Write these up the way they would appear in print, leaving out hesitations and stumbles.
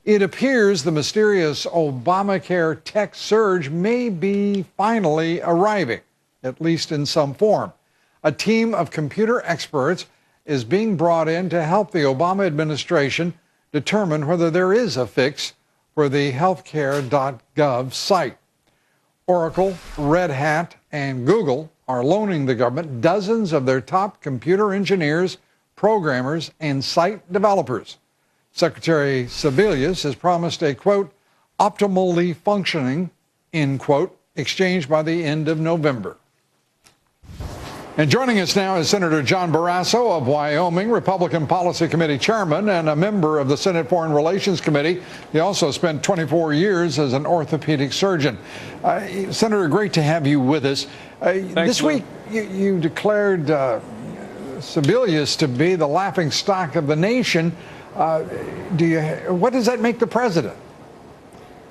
It appears the mysterious Obamacare tech surge may be finally arriving, at least in some form. A team of computer experts is being brought in to help the Obama administration determine whether there is a fix for the healthcare.gov site. Oracle, Red Hat, and Google are loaning the government dozens of their top computer engineers, programmers, and site developers. Secretary Sebelius has promised a, quote, optimally functioning, end quote, exchange by the end of November. And joining us now is Senator John Barrasso of Wyoming, Republican Policy Committee Chairman and a member of the Senate Foreign Relations Committee. He also spent 24 years as an orthopedic surgeon. Senator, great to have you with us. This week, you declared Sebelius to be the laughingstock of the nation. What does that make the president?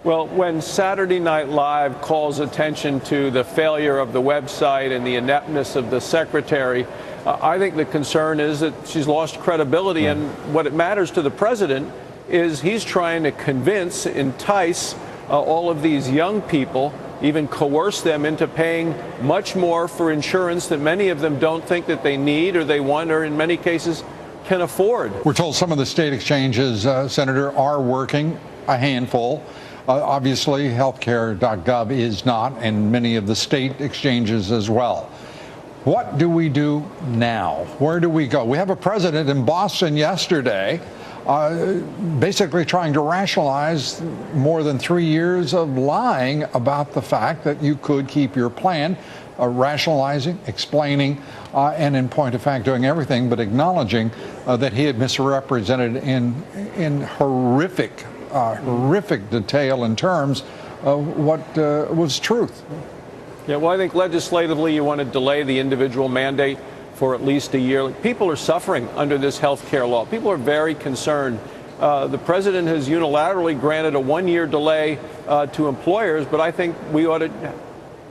Well, when Saturday Night Live calls attention to the failure of the website and the ineptness of the secretary, I think the concern is that she's lost credibility. And what it matters to the president is he's trying to convince, entice all of these young people, even coerce them into paying much more for insurance that many of them don't think that they need or they want or in many cases can afford. We're told some of the state exchanges, Senator, are working, a handful. Obviously, healthcare.gov is not, and many of the state exchanges as well. What do we do now? Where do we go? We have a president in Boston yesterday basically trying to rationalize more than 3 years of lying about the fact that you could keep your plan, rationalizing, explaining, and in point of fact doing everything but acknowledging that he had misrepresented in horrific detail in terms of what was truth. Yeah, well, I think legislatively you want to delay the individual mandate for at least a year. People are suffering under this health care law. People are very concerned. The president has unilaterally granted a 1-year delay to employers, but I think we ought to,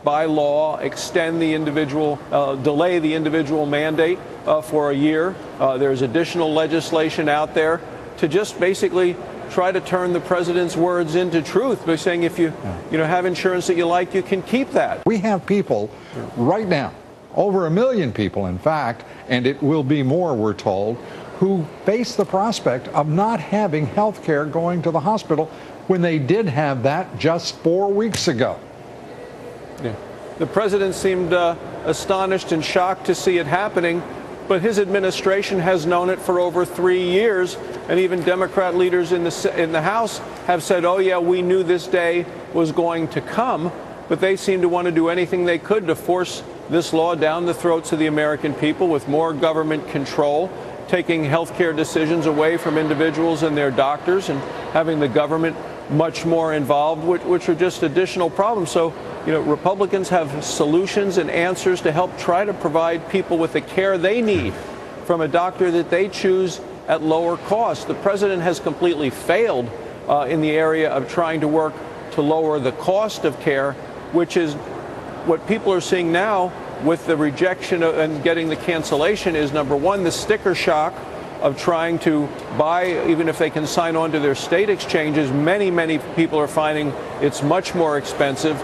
by law, extend the individual, delay the individual mandate for a year. There's additional legislation out there to just basically try to turn the president's words into truth by saying if you have insurance that you like, you can keep that. We have people right now, over 1 million people, in fact, and it will be more, we're told, who face the prospect of not having health care going to the hospital when they did have that just 4 weeks ago. Yeah. The president seemed astonished and shocked to see it happening, but his administration has known it for over 3 years, and even Democrat leaders in the House have said, oh yeah, we knew this day was going to come, but they seem to want to do anything they could to force this law down the throats of the American people with more government control, taking health care decisions away from individuals and their doctors and having the government much more involved, which are just additional problems. So, Republicans have solutions and answers to help try to provide people with the care they need from a doctor that they choose at lower cost. The president has completely failed in the area of trying to work to lower the cost of care, which is what people are seeing now with the rejection and getting the cancellation is, number one, the sticker shock of trying to buy, even if they can sign on to their state exchanges. Many people are finding it's much more expensive,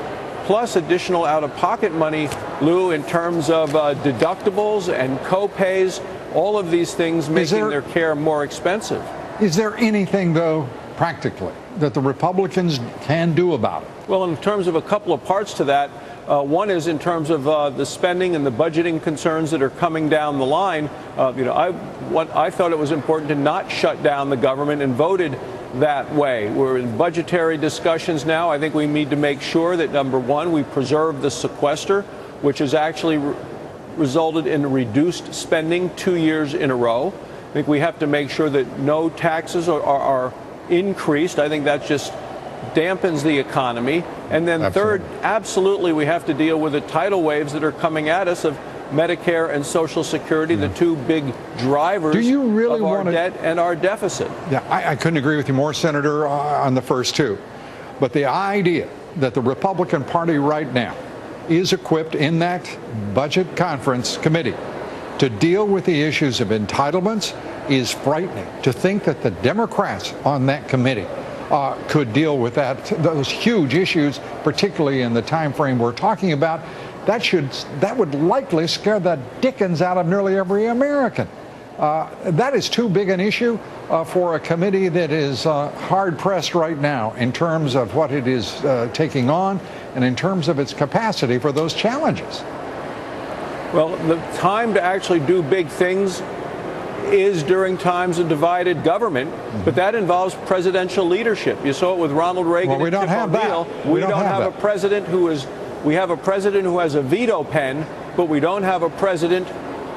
plus additional out-of-pocket money, Lou, in terms of deductibles and co-pays, all of these things making their care more expensive. Is there anything, though, practically, that the Republicans can do about it? Well, in terms of a couple of parts to that, one is in terms of the spending and the budgeting concerns that are coming down the line. I thought it was important to not shut down the government and voted that way. We're in budgetary discussions now. I think we need to make sure that, number one, we preserve the sequester, which has actually resulted in reduced spending 2 years in a row. I think we have to make sure that no taxes are increased. I think that just dampens the economy. And then third, absolutely, we have to deal with the tidal waves that are coming at us of Medicare and Social Security, the two big drivers of our debt and our deficit. Yeah, I couldn't agree with you more, Senator, on the first two. But the idea that the Republican Party right now is equipped in that budget conference committee to deal with the issues of entitlements is frightening. To think that the Democrats on that committee could deal with those huge issues, particularly in the time frame we're talking about, that would likely scare the dickens out of nearly every American. That is too big an issue for a committee that is hard-pressed right now in terms of what it is taking on and in terms of its capacity for those challenges. Well, the time to actually do big things is during times of divided government, but that involves presidential leadership. You saw it with Ronald Reagan. Well, we don't have that. We don't have a president who is. We have a president who has a veto pen, but we don't have a president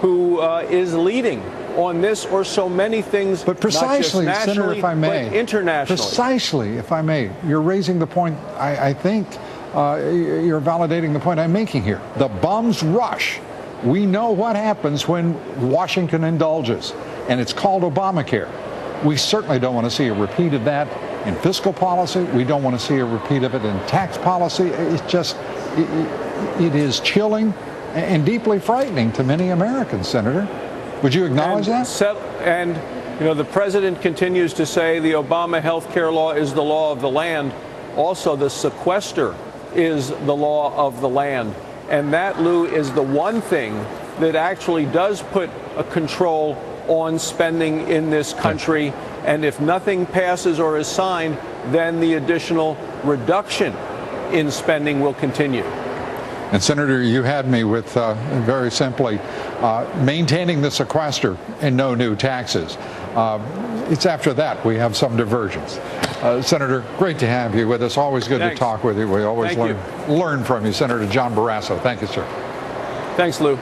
who is leading on this or so many things. But precisely, not just nationally, Senator, if I may, but internationally. Precisely, if I may, you're raising the point. I think you're validating the point I'm making here. The bums rush. We know what happens when Washington indulges, and it's called Obamacare. We certainly don't want to see a repeat of that in fiscal policy. We don't want to see a repeat of it in tax policy. It's just, it is chilling and deeply frightening to many Americans, Senator. Would you acknowledge that? And, you know, the president continues to say the Obama health care law is the law of the land. Also, the sequester is the law of the land. And that, Lou, is the one thing that actually does put a control on spending in this country. And if nothing passes or is signed, then the additional reduction in spending will continue. And Senator, you had me with very simply maintaining the sequester and no new taxes. It's after that we have some divergence. Senator, great to have you with us. Always good to talk with you. We always learn from you. Senator John Barrasso. Thank you, sir. Thanks, Lou.